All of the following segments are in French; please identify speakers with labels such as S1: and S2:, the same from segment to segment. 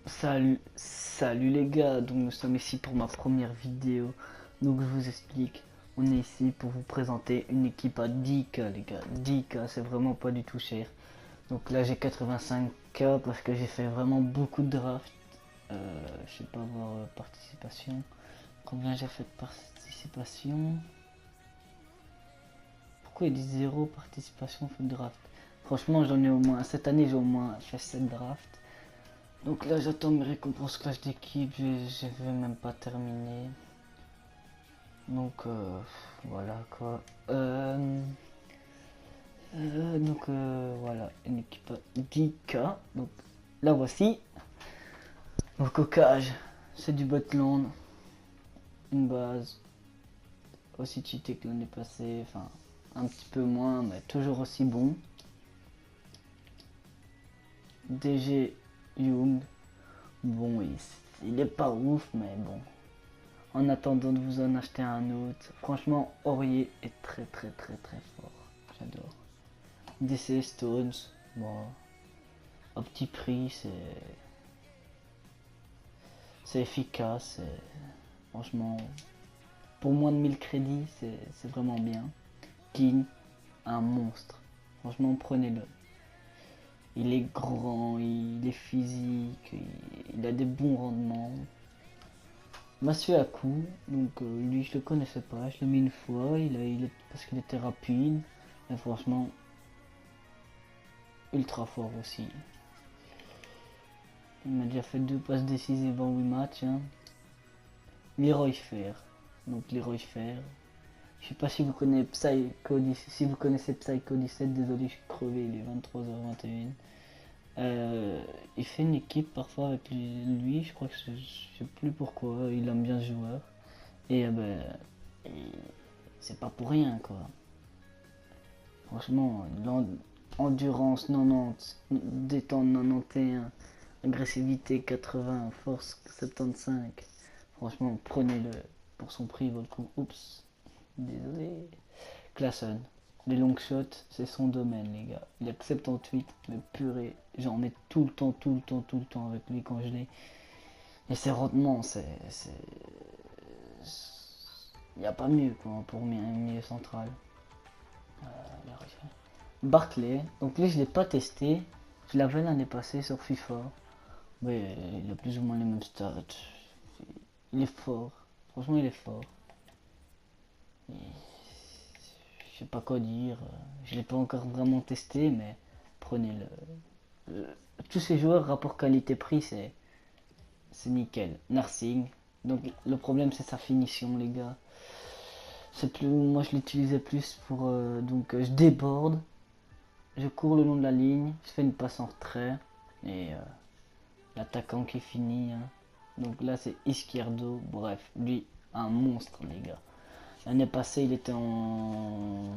S1: Salut les gars, donc nous sommes ici pour ma première vidéo. Donc je vous explique, on est ici pour vous présenter une équipe à 10K les gars. 10K, c'est vraiment pas du tout cher. Donc là j'ai 85K parce que j'ai fait vraiment beaucoup de drafts. Je sais pas voir participation. Combien j'ai fait de participation? Pourquoi il dit 0 participation fait de draft? Franchement j'en ai au moins, cette année j'ai au moins fait 7 drafts. Donc là j'attends mes récompenses clash d'équipe, je vais même pas terminer. Donc voilà quoi. Voilà, une équipe 10K. Donc là voici. Donc au cage, c'est du Botland. Une base. Aussi cheaté que l'année passée. Enfin un petit peu moins mais toujours aussi bon. DG Young. Bon il est pas ouf mais bon. En attendant de vous en acheter un autre. Franchement, Aurier est très fort. J'adore. DC Stones, bon, au petit prix, c'est efficace. Franchement, pour moins de 1000 crédits, c'est vraiment bien. King, un monstre. Franchement, prenez-le. Il est grand, il est physique, il a des bons rendements. Massue à coup, donc lui je le connaissais pas, je l'ai mis une fois, parce qu'il était rapide, mais franchement ultra fort aussi. Il m'a déjà fait 2 passes décisives en 8 matchs. Hein. Leroy Fer, donc Leroy Fer. Je sais pas si vous connaissez Psycho 17, si vous connaissez Psycho 17, désolé je suis crevé, il est 23h21. Il fait une équipe parfois avec lui, je crois que je sais plus pourquoi, il aime bien ce joueur. Et c'est pas pour rien quoi. Franchement, endurance 90, détente 91, agressivité 80, force 75. Franchement, prenez-le pour son prix, il vaut le coup. Oups, désolé. Classen, les long shots, c'est son domaine, les gars. Il a que 78, mais purée, j'en mets tout le temps avec lui quand je l'ai. Et ses rendements, il n'y a pas mieux quoi, pour un milieu central. Barclay, donc lui je l'ai pas testé. Je l'avais l'année passée sur FIFA. Mais il a plus ou moins les mêmes stats. Il est fort. Franchement, il est fort. Je sais pas quoi dire. Je l'ai pas encore vraiment testé, mais prenez-le. Tous ces joueurs, rapport qualité-prix, c'est nickel. Nursing. Donc le problème, c'est sa finition, les gars. C'est plus, moi, je l'utilisais plus pour donc je déborde, je cours le long de la ligne, je fais une passe en retrait et l'attaquant qui finit. Hein. Donc là, c'est Izquierdo. Bref, lui, un monstre, les gars. L'année passée, il était en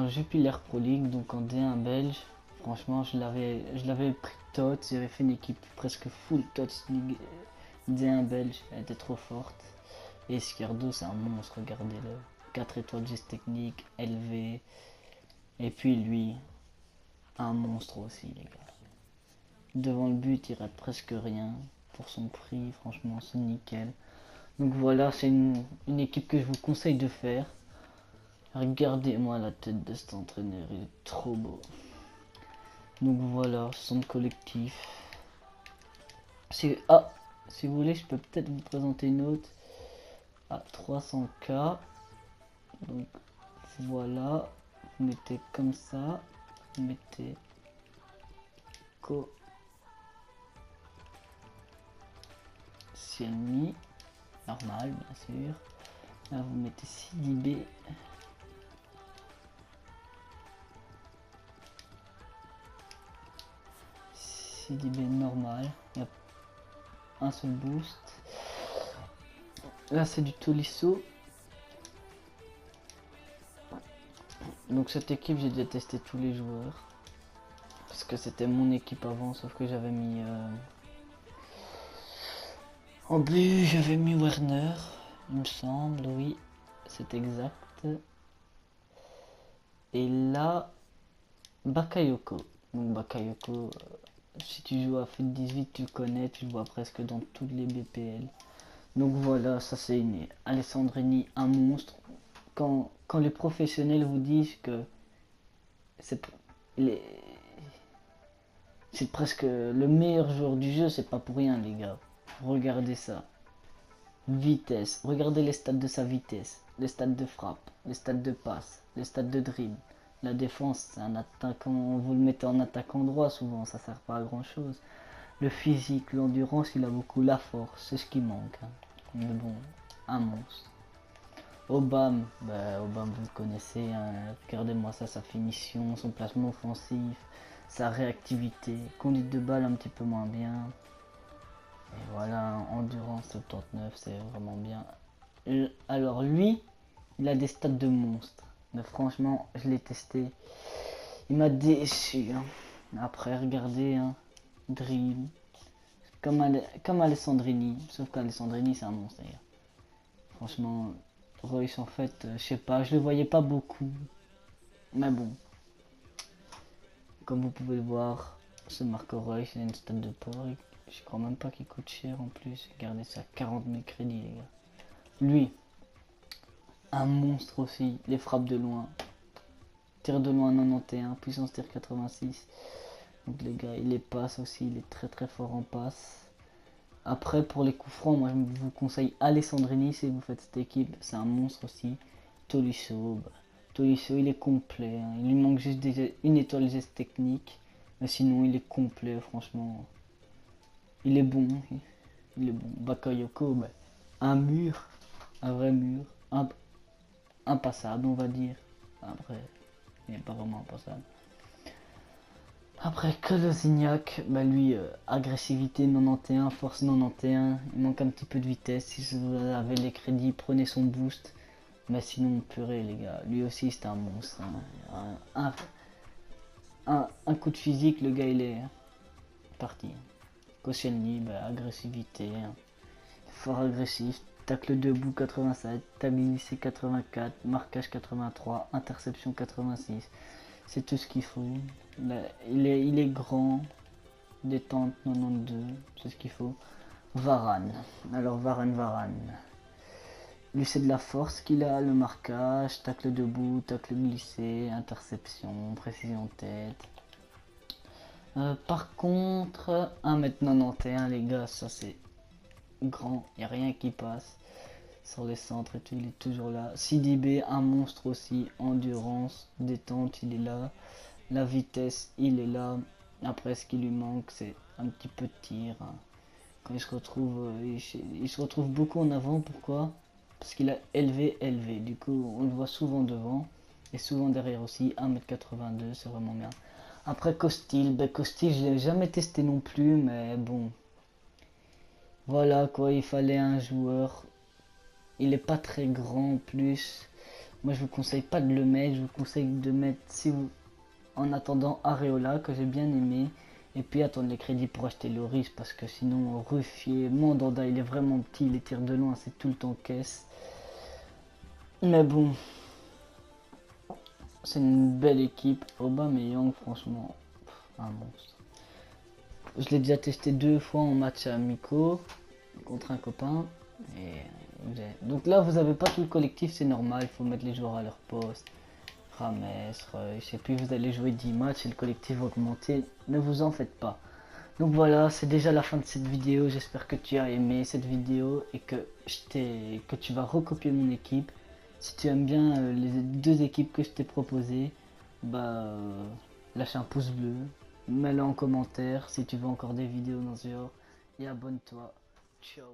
S1: Jupiler Pro League, donc en D1 belge. Franchement, je l'avais pris TOTS, j'avais fait une équipe presque full TOTS D1 belge, elle était trop forte. Et Izquierdo, c'est un monstre, regardez-le. 4 étoiles geste technique, élevé. Et puis lui, un monstre aussi, les gars. Devant le but, il rate presque rien. Pour son prix, franchement, c'est nickel. Donc voilà, c'est une équipe que je vous conseille de faire. Regardez-moi la tête de cet entraîneur, il est trop beau. Donc voilà, centre collectif. Si vous voulez, je peux peut-être vous présenter une autre à 300K. Donc voilà, vous mettez comme ça, vous mettez Xiaomi, normal bien sûr. Là vous mettez CDB. CDB normal, il y a un seul boost. Là c'est du Tolisso. Donc cette équipe j'ai déjà testé tous les joueurs. Parce que c'était mon équipe avant, sauf que j'avais mis... En but j'avais mis Werner, il me semble, oui, c'est exact. Et là, Bakayoko. Donc Bakayoko, si tu joues à FUT 18, tu le connais, tu le vois presque dans toutes les BPL. Donc voilà, ça c'est une Alessandrini, un monstre. Quand les professionnels vous disent que c'est les- c'est presque le meilleur joueur du jeu, c'est pas pour rien les gars. Regardez ça. Vitesse, regardez les stats de sa vitesse, les stats de frappe, les stats de passe, les stats de dribble. La défense, c'est un attaquant, vous le mettez en attaquant droit souvent, ça sert pas à grand chose. Le physique, l'endurance, il a beaucoup, la force, c'est ce qui manque. Hein. Mais bon, un monstre. Obama, Obama vous le connaissez, hein. Regardez-moi ça, sa finition, son placement offensif, sa réactivité, conduite de balle un petit peu moins bien. Et voilà, endurance 79, c'est vraiment bien. Alors lui, il a des stats de monstre. Mais franchement, je l'ai testé. Il m'a déçu. Hein. Après, regardez, hein, Dream. Comme Alessandrini. Sauf qu'Alessandrini, c'est un monstre d'ailleurs. Franchement, Royce, en fait, je sais pas, je le voyais pas beaucoup. Mais bon. Comme vous pouvez le voir, ce Marco Royce, il a une stat de porc. Je crois même pas qu'il coûte cher en plus. Regardez ça, 40 000 crédits, les gars. Lui, un monstre aussi. Les frappes de loin. Tir de loin 91, puissance tir 86. Donc les gars, il les passe aussi. Il est très très fort en passe. Après, pour les coups francs, moi je vous conseille Alessandrini si vous faites cette équipe. C'est un monstre aussi. Tolisso, Tolisso il est complet. Hein. Il lui manque juste une étoile geste technique. Mais sinon, il est complet, franchement. Il est bon. Il est bon. Bakayoko, un mur. Un vrai mur. Impassable, on va dire. Après, il n'est pas vraiment impassable. Après, Kolozignac, lui, agressivité 91, force 91. Il manque un petit peu de vitesse. Si vous avez les crédits, prenez son boost. Mais sinon, purée, les gars. Lui aussi, c'est un monstre. Hein. Un coup de physique, le gars, il est parti. Koscielny, agressivité. Hein. Fort agressif. Tacle debout 87, tacle glissé 84, marquage 83, interception 86. C'est tout ce qu'il faut. Là, il est grand, détente 92, c'est ce qu'il faut. Varane. Alors Varane. Lui c'est de la force qu'il a, le marquage, tacle debout, tacle glissé, interception, précision tête. Par contre, 1m91 les gars, ça c'est grand, il n'y a rien qui passe. Sur les centres et tout, il est toujours là. CDB, un monstre aussi. Endurance, détente, il est là. La vitesse, il est là. Après, ce qui lui manque, c'est un petit peu de tir. Hein. Quand il se retrouve, il se retrouve beaucoup en avant. Pourquoi? Parce qu'il a élevé. Du coup, on le voit souvent devant. Et souvent derrière aussi. 1m82, c'est vraiment bien. Après, Costil. Costil, je l'ai jamais testé non plus. Mais bon. Voilà quoi, il fallait un joueur. Il est pas très grand en plus. Moi je vous conseille pas de le mettre. Je vous conseille de mettre, si vous, en attendant Areola que j'ai bien aimé. Et puis attendre les crédits pour acheter Loris. Parce que sinon Ruffier, Mandanda il est vraiment petit. Les tirs de loin c'est tout le temps caisse. Mais bon. C'est une belle équipe. Aubameyang franchement. Un monstre. Je l'ai déjà testé 2 fois en match amicaux. Contre un copain. Et donc là, vous n'avez pas tout le collectif, c'est normal, il faut mettre les joueurs à leur poste. Rames, Reus, et puis vous allez jouer 10 matchs et le collectif va augmenter, ne vous en faites pas. Donc voilà, c'est déjà la fin de cette vidéo, j'espère que tu as aimé cette vidéo et que tu vas recopier mon équipe. Si tu aimes bien les 2 équipes que je t'ai proposées, lâche un pouce bleu, mets-le en commentaire si tu veux encore des vidéos dans ce genre et abonne-toi. Ciao.